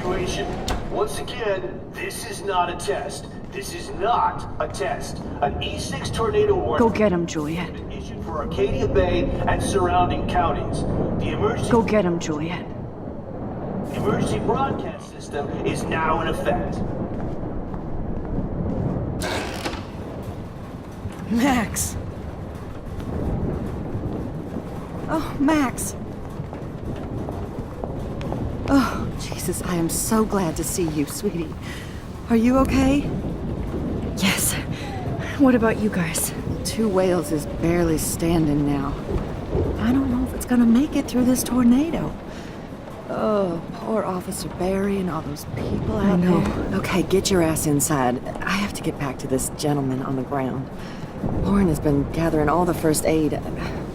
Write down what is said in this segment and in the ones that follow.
evacuation. Once again, this is not a test. This is not a test. An E6 tornado warning. Go get him, Juliet. Has been issued for Arcadia Bay and surrounding counties. The emergency. Go get him, Juliet. The emergency broadcast system is now in effect. Max! Oh, Max! Oh, Jesus, I am so glad to see you, sweetie. Are you okay? Yes. What about you guys? Two Whales is barely standing now. I don't know if it's gonna make it through this tornado. Oh, poor Officer Barry and all those people out there. Okay, get your ass inside. I have to get back to this gentleman on the ground. Lauren has been gathering all the first aid.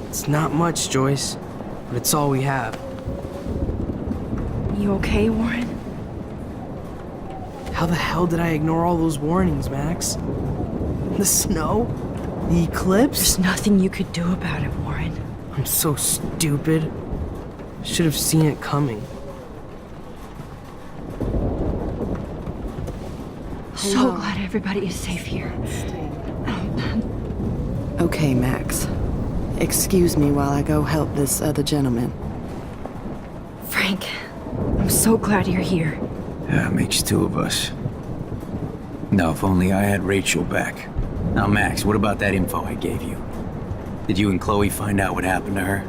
It's not much, Joyce, but it's all we have. You okay, Warren? How the hell did I ignore all those warnings, Max? The snow? The eclipse? There's nothing you could do about it, Warren. I'm so stupid. Should have seen it coming. So glad everybody is safe here. Okay, Max. Excuse me while I go help this other gentleman. Frank, I'm so glad you're here. Yeah, makes two of us. Now, if only I had Rachel back. Now, Max, what about that info I gave you? Did you and Chloe find out what happened to her?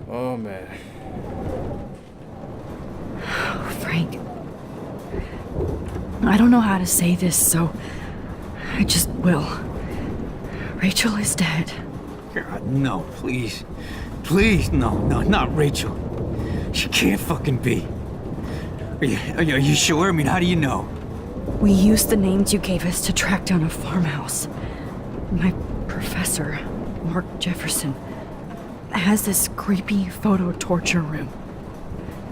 Oh, man. Frank, I don't know how to say this, so I just will. Rachel is dead. God, no, please. Please, no, not Rachel. She can't fucking be. Are you sure? I mean, how do you know? We used the names you gave us to track down a farmhouse. My professor, Mark Jefferson, has this creepy photo torture room.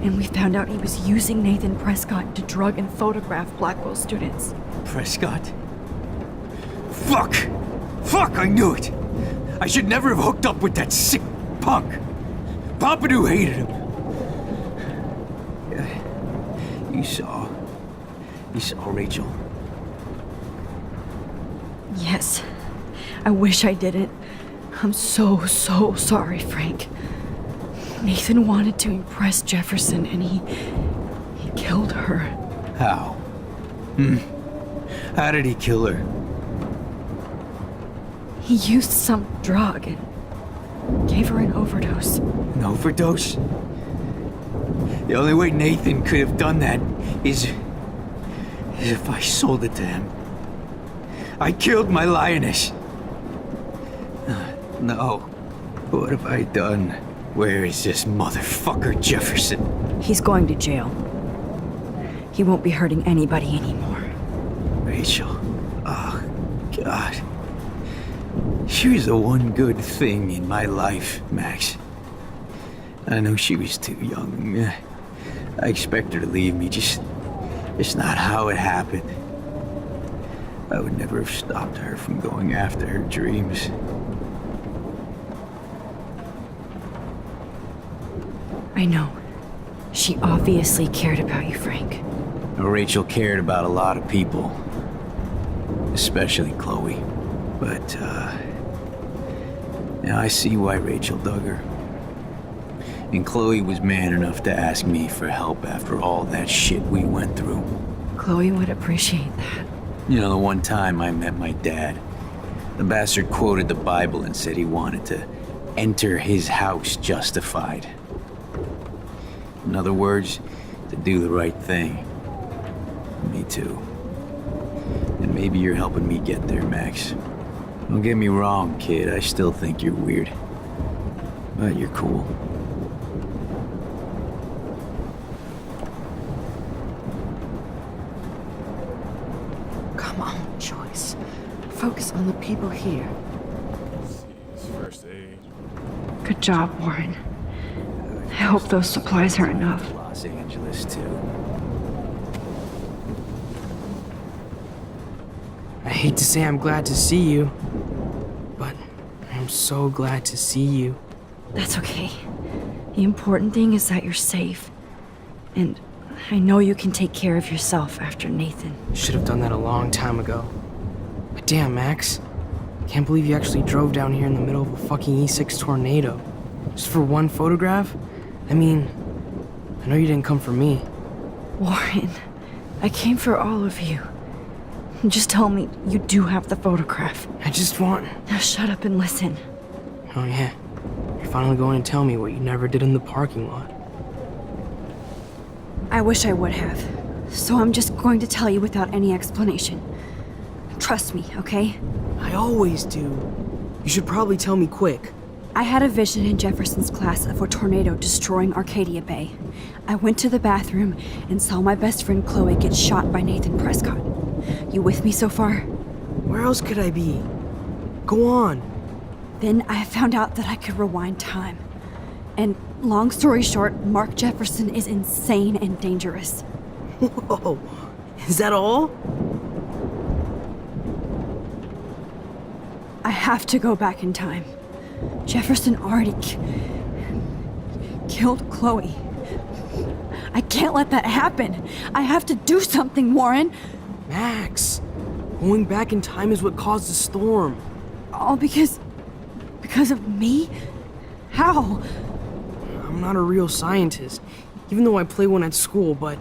And we found out he was using Nathan Prescott to drug and photograph Blackwell students. Prescott? Fuck! Fuck, I knew it! I should never have hooked up with that sick punk! Pompidou hated him! You saw Rachel. Yes. I wish I didn't. I'm so sorry, Frank. Nathan wanted to impress Jefferson, and he killed her. How? How did he kill her? He used some drug and gave her an overdose. An overdose? The only way Nathan could have done that is if I sold it to him. I killed my lioness. No. What have I done? Where is this motherfucker Jefferson? He's going to jail. He won't be hurting anybody anymore. Rachel. Oh, God. She was the one good thing in my life, Max. I know she was too young. I expect her to leave me, just not how it happened. I would never have stopped her from going after her dreams. I know. She obviously cared about you, Frank. Rachel cared about a lot of people. Especially Chloe. But, now I see why Rachel dug her. And Chloe was man enough to ask me for help after all that shit we went through. Chloe would appreciate that. You know, the one time I met my dad, the bastard quoted the Bible and said he wanted to enter his house justified. In other words, to do the right thing. Me too. And maybe you're helping me get there, Max. Don't get me wrong, kid, I still think you're weird. But you're cool. Come on, Joyce. Focus on the people here. First aid. Good job, Warren. I hope those supplies are enough. Los Angeles, too. I hate to say I'm glad to see you, but I'm so glad to see you. That's okay. The important thing is that you're safe. And I know you can take care of yourself after Nathan. Should have done that a long time ago. But damn, Max. Can't believe you actually drove down here in the middle of a fucking E6 tornado. Just for one photograph? I mean, I know you didn't come for me. Warren, I came for all of you. Just tell me you do have the photograph. I just want... Now shut up and listen. Oh yeah, you're finally going to tell me what you never did in the parking lot. I wish I would have. So I'm just going to tell you without any explanation. Trust me, okay? I always do. You should probably tell me quick. I had a vision in Jefferson's class of a tornado destroying Arcadia Bay. I went to the bathroom and saw my best friend Chloe get shot by Nathan Prescott. You with me so far? Where else could I be? Go on. Then I found out that I could rewind time. And long story short, Mark Jefferson is insane and dangerous. Whoa, is that all? I have to go back in time. Jefferson already killed Chloe. I can't let that happen. I have to do something, Warren. Max, going back in time is what caused the storm. All because of me? How? I'm not a real scientist, even though I play one at school, but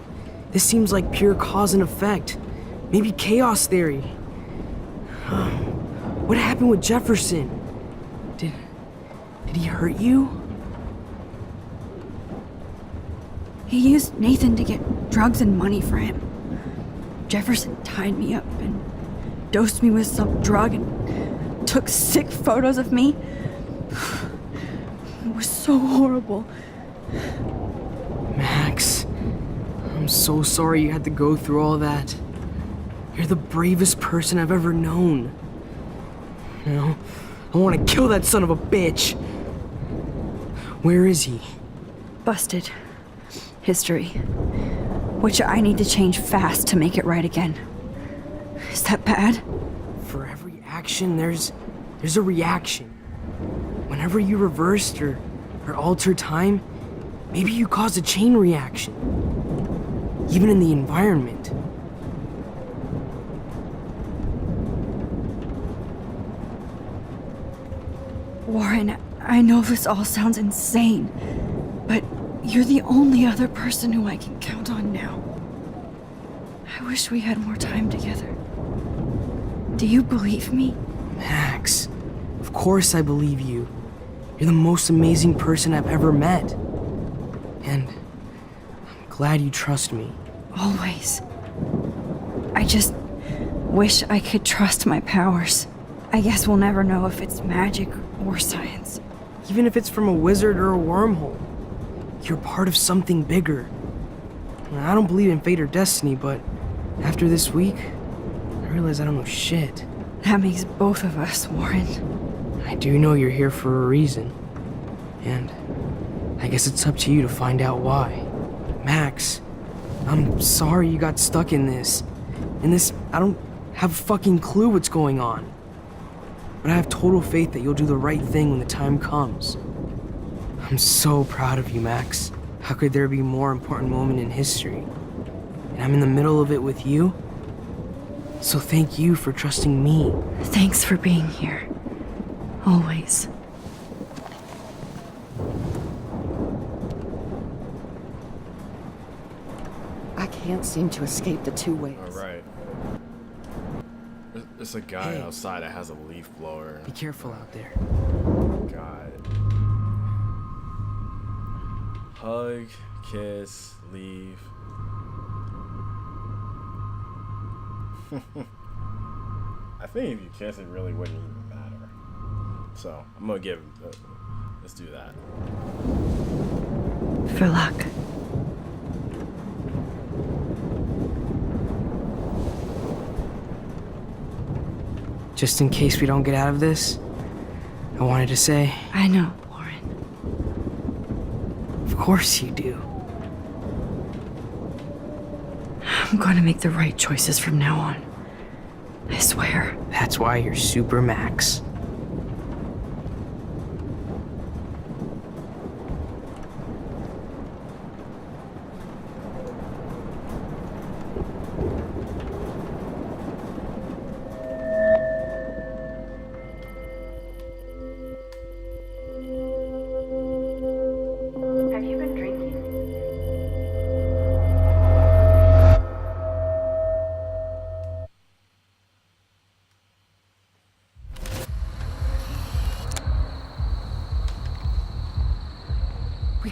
this seems like pure cause and effect. Maybe chaos theory. What happened with Jefferson? Did he hurt you? He used Nathan to get drugs and money for him. Jefferson tied me up and dosed me with some drug and took sick photos of me. It was so horrible. Max, I'm so sorry you had to go through all that. You're the bravest person I've ever known. You know, I want to kill that son of a bitch. Where is he? Busted. History. Which I need to change fast to make it right again. Is that bad? For every action, there's a reaction. Whenever you reversed or altered time, maybe you caused a chain reaction. Even in the environment. Warren, I know this all sounds insane, but you're the only other person who I can count on now. I wish we had more time together. Do you believe me? Max, of course I believe you. You're the most amazing person I've ever met. And I'm glad you trust me. Always. I just wish I could trust my powers. I guess we'll never know if it's magic or science. Even if it's from a wizard or a wormhole, you're part of something bigger. I don't believe in fate or destiny, but after this week, I realize I don't know shit. That makes both of us, Warren. I do know you're here for a reason. And I guess it's up to you to find out why. Max, I'm sorry you got stuck in this. I don't have a fucking clue what's going on. But I have total faith that you'll do the right thing when the time comes. I'm so proud of you, Max. How could there be a more important moment in history? And I'm in the middle of it with you. So thank you for trusting me. Thanks for being here. Always. I can't seem to escape the two ways. Alright. There's a guy outside that has a leaf blower. Be careful out there. God. Hug, kiss, leave. I think if you kiss, it really wouldn't even matter. So, I'm gonna give. Let's do that. For luck. Just in case we don't get out of this, I wanted to say, I know, Warren. of course you do. I'm going to make the right choices from now on. I swear. That's why you're Super Max.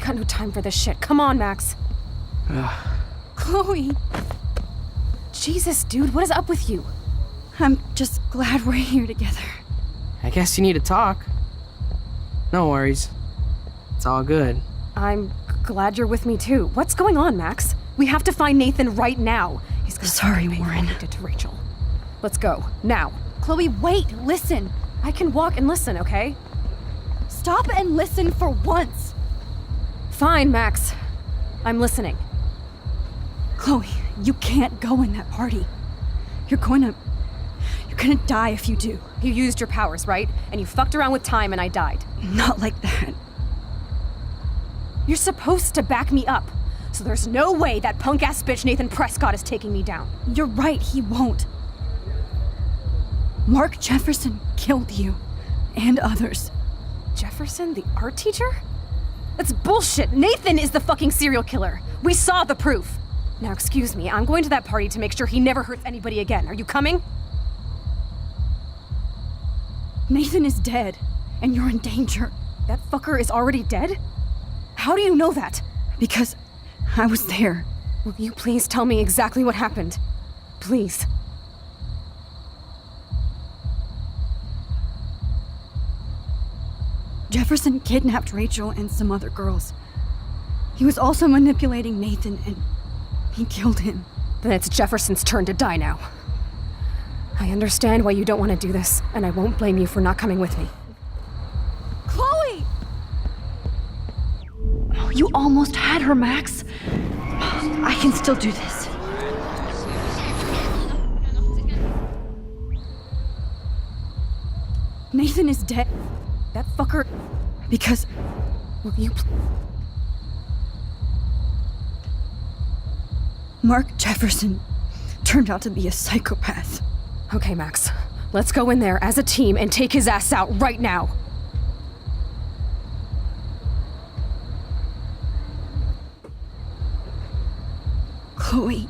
got no time for this shit. Come on, Max. Chloe, Jesus, dude, what is up with you? I'm just glad we're here together. I guess you need to talk. No worries. It's all good. I'm glad you're with me too. What's going on, Max? We have to find Nathan right now. He's gonna Sorry, pay for Warren. what he did to Rachel. Let's go, now. Chloe, wait, listen. I can walk and listen, okay? Stop and listen for once. Fine, Max. I'm listening. Chloe, you can't go in that party. You're gonna die if you do. You used your powers, right? And you fucked around with time and I died. Not like that. You're supposed to back me up. So there's no way that punk-ass bitch Nathan Prescott is taking me down. You're right, he won't. Mark Jefferson killed you. And others. Jefferson, the art teacher? That's bullshit. Nathan is the fucking serial killer. We saw the proof. Now, excuse me, I'm going to that party to make sure he never hurts anybody again. Are you coming? Nathan is dead, and you're in danger. That fucker is already dead? How do you know that? Because I was there. Will you please tell me exactly what happened? Please. Jefferson kidnapped Rachel and some other girls. He was also manipulating Nathan, and he killed him. Then it's Jefferson's turn to die now. I understand why you don't want to do this, and I won't blame you for not coming with me. Chloe! Oh, you almost had her, Max. I can still do this. Nathan is dead. That fucker... Because... Will you... Mark Jefferson turned out to be a psychopath. Okay, Max. Let's go in there as a team and take his ass out right now. Chloe.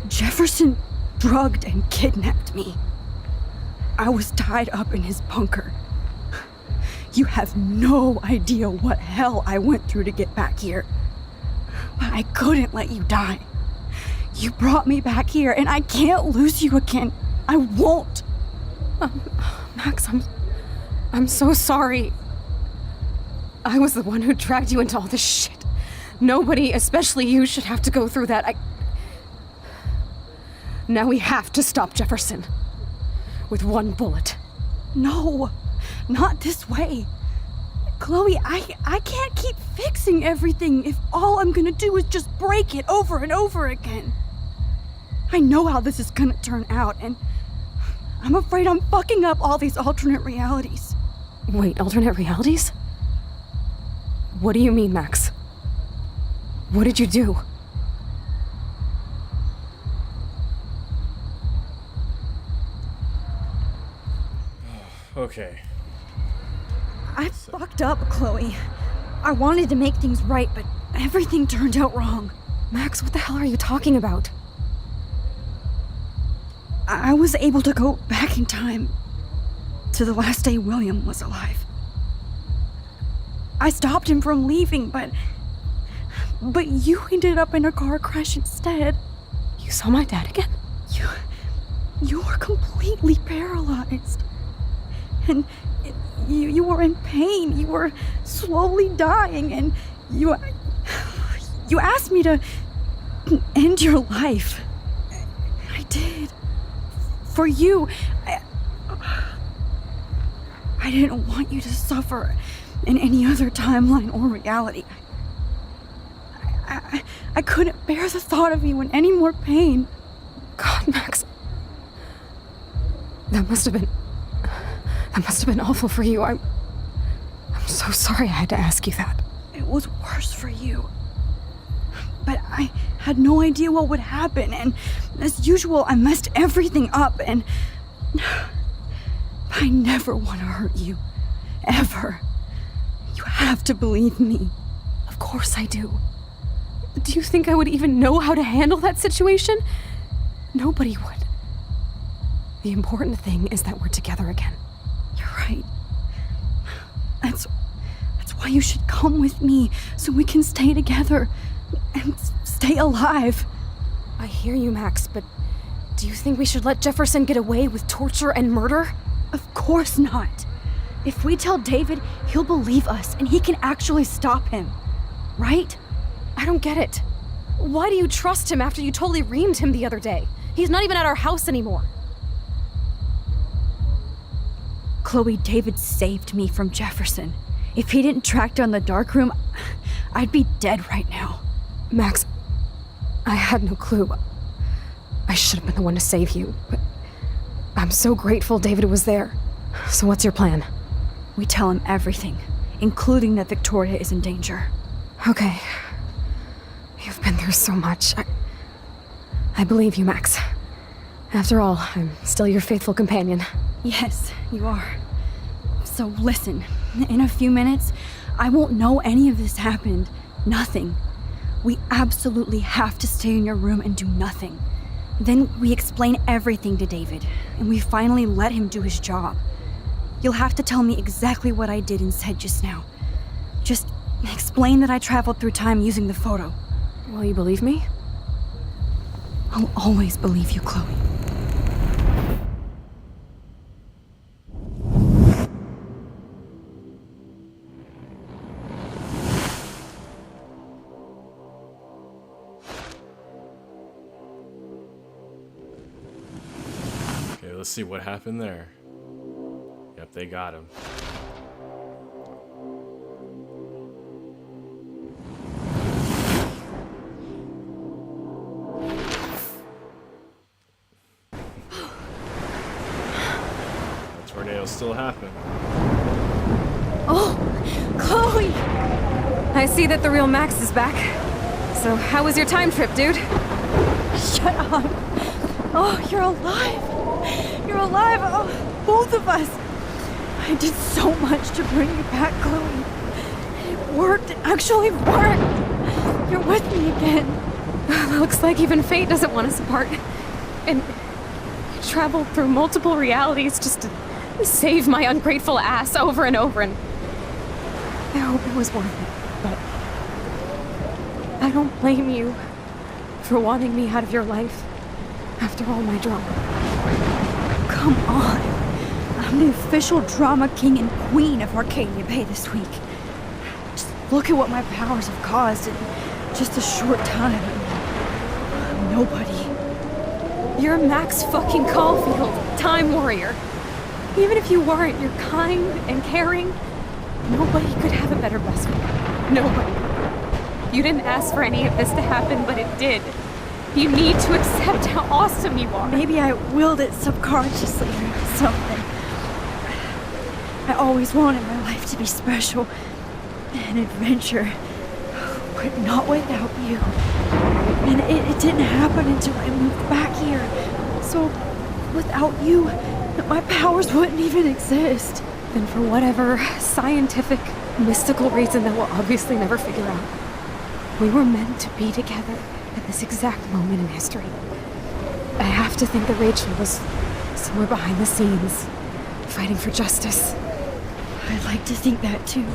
Jefferson drugged and kidnapped me. I was tied up in his bunker. You have no idea what hell I went through to get back here. But I couldn't let you die. You brought me back here, and I can't lose you again. I won't. Max, I'm so sorry. I was the one who dragged you into all this shit. Nobody, especially you, should have to go through that. Now we have to stop Jefferson. With one bullet. No, not this way. Chloe, I can't keep fixing everything if all I'm gonna do is just break it over and over again. I know how this is gonna turn out, and I'm afraid I'm fucking up all these alternate realities. Wait, alternate realities? What do you mean, Max? What did you do? Okay. I fucked up, Chloe. I wanted to make things right, but everything turned out wrong. Max, what the hell are you talking about? I was able to go back in time to the last day William was alive. I stopped him from leaving, but you ended up in a car crash instead. You saw my dad again? You were completely paralyzed. And you were in pain. You were slowly dying, and you asked me to end your life. I did. For you. I didn't want you to suffer in any other timeline or reality. I couldn't bear the thought of you in any more pain. God, Max. That must have been awful for you. I'm so sorry I had to ask you that. It was worse for you. But I had no idea what would happen, and as usual, I messed everything up, and I never want to hurt you. Ever. You have to believe me. Of course I do. Do you think I would even know how to handle that situation? Nobody would. The important thing is that we're together again. You're right. why you should come with me so we can stay together and stay alive. I hear you, Max, but do you think we should let Jefferson get away with torture and murder? Of course not. If we tell David, he'll believe us and he can actually stop him. Right? I don't get it. Why do you trust him after you totally reamed him the other day? He's not even at our house anymore. Chloe, David saved me from Jefferson. If he didn't track down the dark room, I'd be dead right now. Max, I had no clue. I should have been the one to save you, but I'm so grateful David was there. So what's your plan? We tell him everything, including that Victoria is in danger. Okay. You've been through so much. I believe you, Max. After all, I'm still your faithful companion. Yes, you are. So listen, in a few minutes, I won't know any of this happened. Nothing. We absolutely have to stay in your room and do nothing. Then we explain everything to David, and we finally let him do his job. You'll have to tell me exactly what I did and said just now. Just explain that I traveled through time using the photo. Will you believe me? I'll always believe you, Chloe. Okay, let's see what happened there. Yep, they got him. The tornado still happened. Oh, Chloe! I see that the real Max is back. So how was your time trip, dude? Shut up. Oh, you're alive. You're alive. Oh, both of us. I did so much to bring you back, Chloe. It worked. It actually worked. You're with me again. Looks like even fate doesn't want us apart. And I traveled through multiple realities just to save my ungrateful ass over and over, and I hope it was worth it, but I don't blame you for wanting me out of your life after all my drama. Come on. I'm the official drama king and queen of Arcadia Bay this week. Just look at what my powers have caused in just a short time. Nobody. You're Max fucking Caulfield, Time Warrior. Even if you weren't, you're kind and caring. Nobody could have a better best friend. Nobody. You didn't ask for any of this to happen, but it did. You need to accept how awesome you are. Maybe I willed it subconsciously or something. I always wanted my life to be special. An adventure. But not without you. And it didn't happen until I moved back here. So, without you, my powers wouldn't even exist. And for whatever scientific, mystical reason that we'll obviously never figure out, we were meant to be together at this exact moment in history. I have to think that Rachel was somewhere behind the scenes, fighting for justice. I'd like to think that too.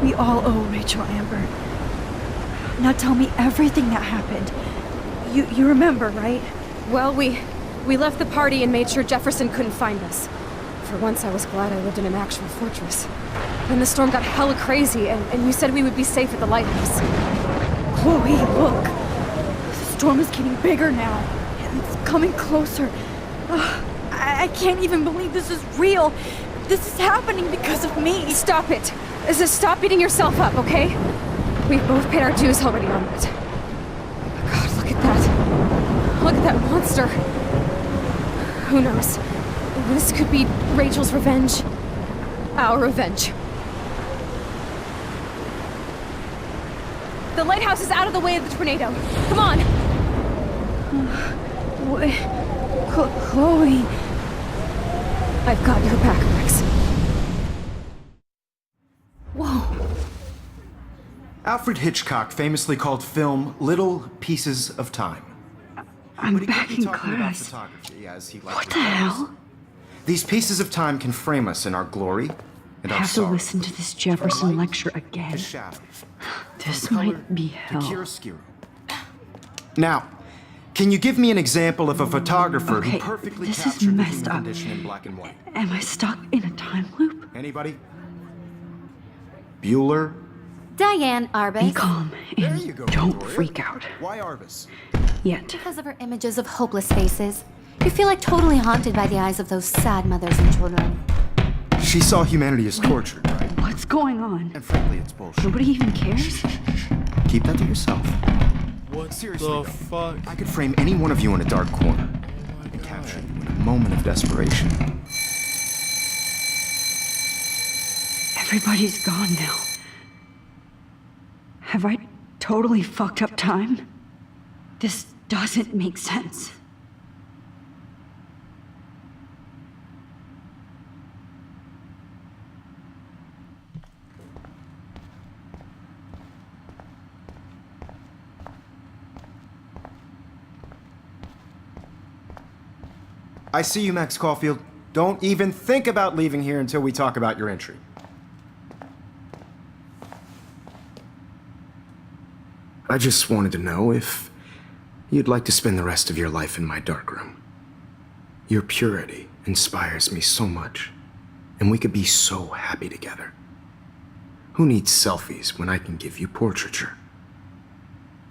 We all owe Rachel Amber. Now tell me everything that happened. You remember, right? Well, we left the party and made sure Jefferson couldn't find us. For once, I was glad I lived in an actual fortress. Then the storm got hella crazy, and you said we would be safe at the lighthouse. Chloe, look. The storm is getting bigger now. And it's coming closer. I can't even believe this is real. This is happening because of me. Stop it. Stop beating yourself up, okay? We've both paid our dues already on that. God, look at that. Look at that monster. Who knows? This could be Rachel's revenge. Our revenge. The lighthouse is out of the way of the tornado. Come on! Chloe. I've got your back, Max. Whoa. Alfred Hitchcock famously called film little pieces of time. I'm But he back could be in talking about class. photography, as he likely What the does. hell? These pieces of time can frame us in our glory And I I'm have to sorry. listen to this Jefferson From light lecture again. to shadow. This From color might be to hell. chiaroscuro. Now, can you give me an example of a photographer Okay, who perfectly this is captured the messed human up. condition in black and white? Am I stuck in a time loop? Anybody? Bueller? Diane Be Arbus. calm There and you go, don't Victoria. freak out. Why Arbus? Yet. Because of her images of hopeless faces. You feel like totally haunted by the eyes of those sad mothers and children. She saw humanity as tortured, right? What's going on? And frankly, it's bullshit. Nobody even cares? Keep that to yourself. What Seriously, the though, fuck? I could frame any one of you in a dark corner and capture you in a moment of desperation. Everybody's gone now. Have I totally fucked up time? This doesn't make sense. I see you, Max Caulfield. Don't even think about leaving here until we talk about your entry. I just wanted to know if you'd like to spend the rest of your life in my darkroom. Your purity inspires me so much, and we could be so happy together. Who needs selfies when I can give you portraiture?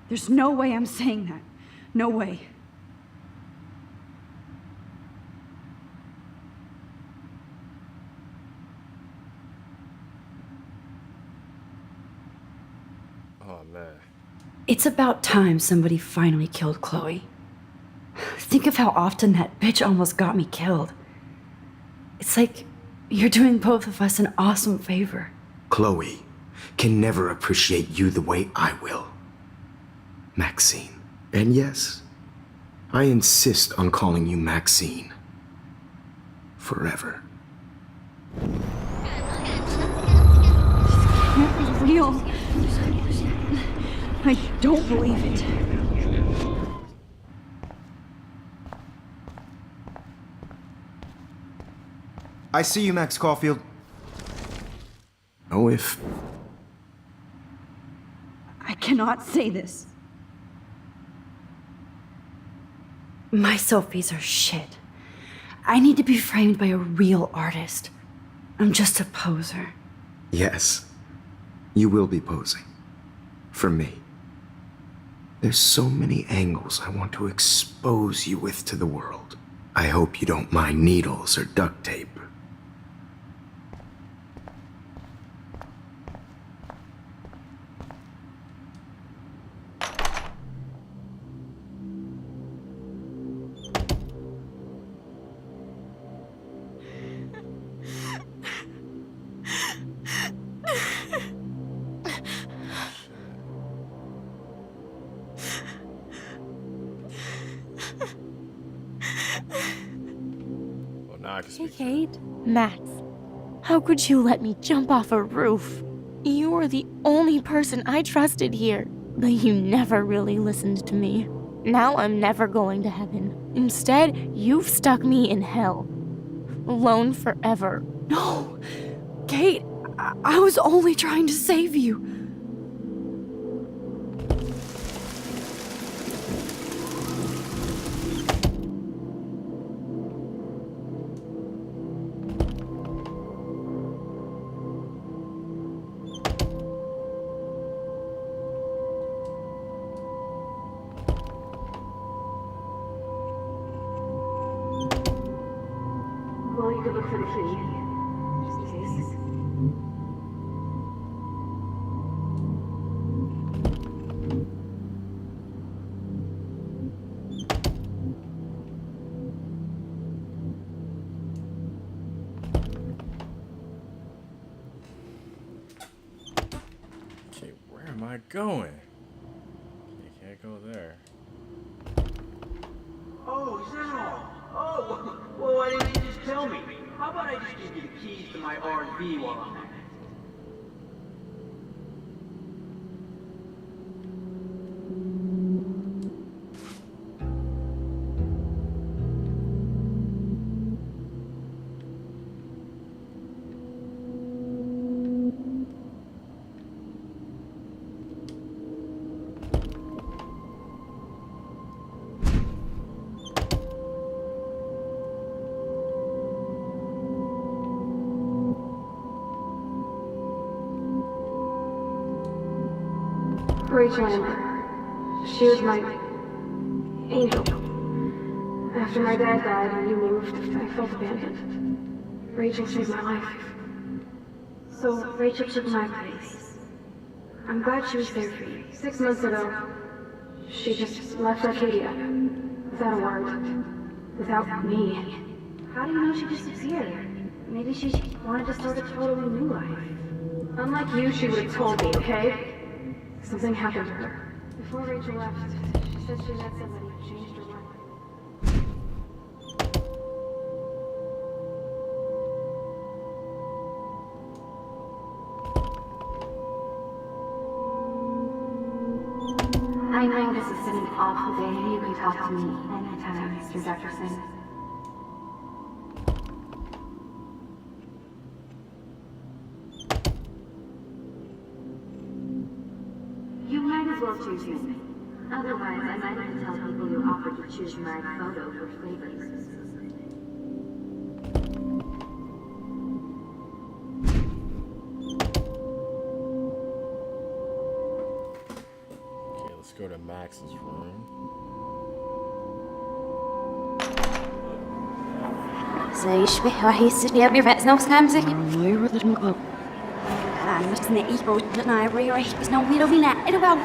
There's no way I'm saying that. No way. Oh man. It's about time somebody finally killed Chloe. Think of how often that bitch almost got me killed. It's like you're doing both of us an awesome favor. Chloe can never appreciate you the way I will. Maxine. And yes, I insist on calling you Maxine. Forever. Can't be real. I don't believe it. I see you, Max Caulfield. Oh, if... I cannot say this. My selfies are shit. I need to be framed by a real artist. I'm just a poser. Yes, you will be posing. For me. There's so many angles I want to expose you with to the world. I hope you don't mind needles or duct tape. Well, now I can Hey, speak. Kate. Max, how could you let me jump off a roof? You were the only person I trusted here, but you never really listened to me. Now I'm never going to heaven. Instead, you've stuck me in hell. Alone forever. No! Kate, I was only trying to save you. Well, you could look for the key. Okay, where am I going? You can't go there. Oh, Zeno! Oh, well, why didn't you just tell me? How about I just give you the keys to my RV while I'm at it? Rachel Amber. She was my angel. After my dad died and you moved, I felt abandoned. Rachel saved my life. So Rachel took my place. I'm glad she was there for you. 6 months ago, she just left Arcadia. Without a word. Without me. How do you know she disappeared? Maybe she wanted to start a totally new life. Unlike you, she would have told me, okay? Something happened to her. Before Rachel left, she said she met somebody who changed her life. I know this has been an awful day. You can talk to me anytime, Mr. Jefferson. You might as well choose me. Otherwise, I might have to tell people you offered to choose my photo for flavors. Okay, let's go to Max's room. Zaś wychodzi nie obierać na skamzy. We were the club. A myślę, że ich bo na rejestr jest no widow na edował.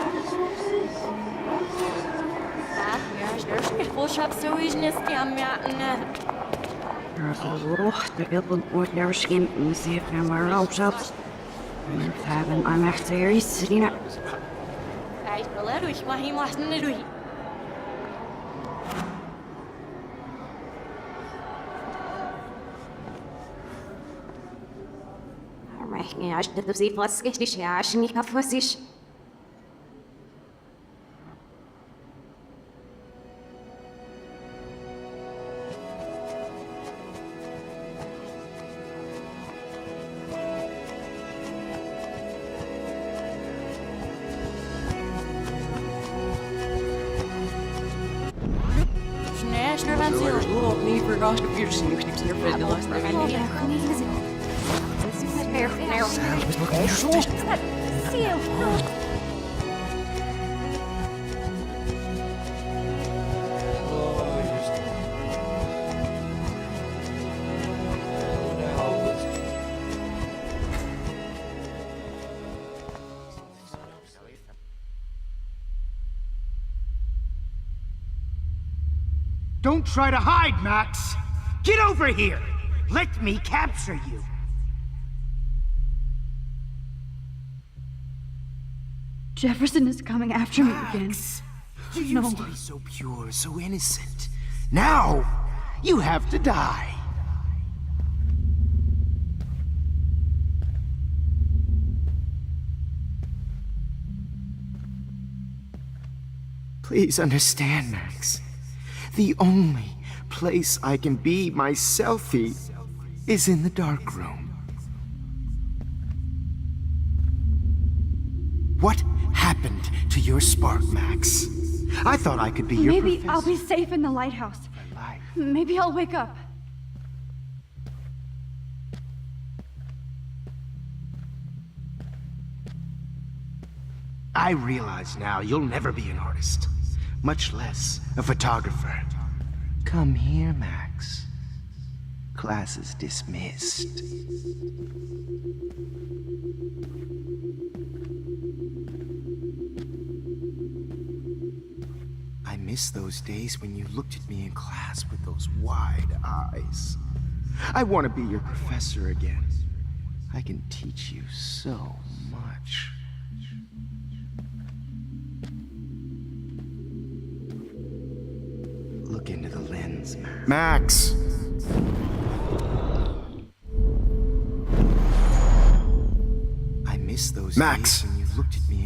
Bullshop so is I'm Their skin and see if I'm wearing all shops. I'm actually sitting up. I will let you why he wasn't a doing. Ja, acho que você pode esquecer, acho que você. Don't try to hide, Max! Get over here! Let me capture you! Jefferson is coming after me again. You used to be so pure, so innocent. Now, you have to die. Please understand, Max. The only place I can be myself is in the dark room. What happened to your spark, Max? I thought I could be your Maybe professor. I'll be safe in the lighthouse. Maybe I'll wake up. I realize now you'll never be an artist, much less a photographer. Come here, Max. Class is dismissed. I miss those days when you looked at me in class with those wide eyes. I want to be your professor again. I can teach you so much. Look into the lens, Max. I miss those days when you looked at me